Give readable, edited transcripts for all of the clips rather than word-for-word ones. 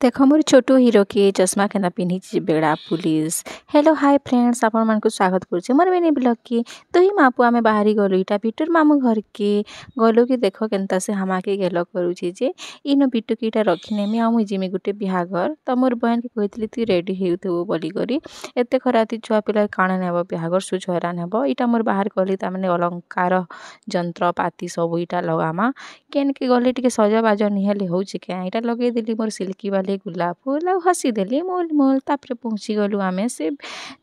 देख मोर छोटू हीरो के चश्मा केन्ता पिन्हिची बेड़ा पुलिस। हेलो हाय फ्रेंड्स आपण मानकु स्वागत करुचे मोर मिनी ब्लॉग की। तो ही मापु आमे बाहरी गलु इटा बिटुर मामू घर के गलु कि देख केन्ता से हमाके गेलो करूची जे इनो बिटु की इटा रखिनेमी आ मुई जिमी गुटे बिहागर त मोर बहन के कहितली ती रेडी हेउथबो बोली करी एते खराती छुआ पिला काना नेबो बिहागर सुच हैरान हेबो इटा मोर बाहर कली ता माने अलंकार जंत्रपाती सब इटा लगामा केन के गले टिके सजबाज निहले होउचे के इटा लगे देली मोर सिल्की वाले गुलाब फूल आ हसी देली मोल मोल तापरे पहुंची गलु आमे से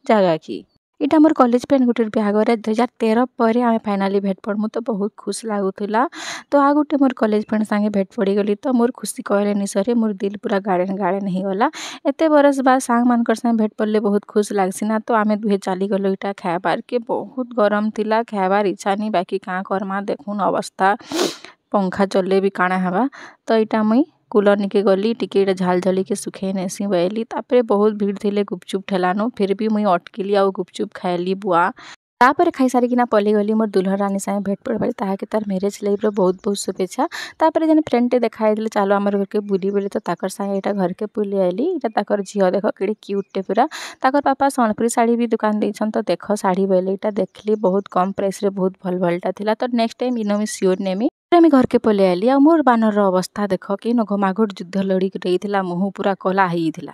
जगह की इटा मोर कॉलेज फ्रेंड गुटर बिहागर 2013 पर आमे फाइनाली भेट पड़मु तो बहुत खुश लागुथुला। तो आ गुटे मोर कॉलेज फ्रेंड संगे भेट पड़ी गली तो मोर खुशी कहले नि सरे मोर दिल पूरा गाड़ेन गाड़ेन ही गला। एते बरस बाद सांग मानकर संगे भेट पड़ले बहुत खुश लागसी ना। तो आमे दुहे चाली गलो इटा खाइबार के बहुत गरम थिला खाइबार इच्छा नहीं बाकी का करमा देखुन अवस्था पंखा चलले भी काना हवा। तो इटा मुई कूलर निके गली टिके इटा झाल झली के सुखे नेसी बैली तापरे बहुत भीड़ थिले गुपचुप ठेलानो फिर भी मुई अटकिली आ गुपचुप खाइली बुआ तापर खाई सारी किना पली गली मोर दुल्हन रानी संगे भेट पड़बाली ताहाके तार मैरिज लाइफ रो बहुत बहुत शुभेच्छा। तापर जने फ्रेंड टे देखाई दिले चलो हमर घर के बुली बोले तो ताकर संगे इटा घर के बुली आइली इटा ताकर झियो देखो केडे क्यूट टे पूरा ताकर पापा सोनपुरी साड़ी भी दुकान देछन तो देखो साड़ी बेले इटा देखली बहुत कम प्राइस रे बहुत भल भलटा थिला। तो नेक्स्ट टाइम इनो मी सियोर नेमी আমি ঘরকে পলে আইলি আর মোর বানর অবস্থা দেখ কি ন ঘমাঘট যুদ্ধ লড়ি রইଥିଲା মুহ পুরা কলা ହେଇଥିଲା।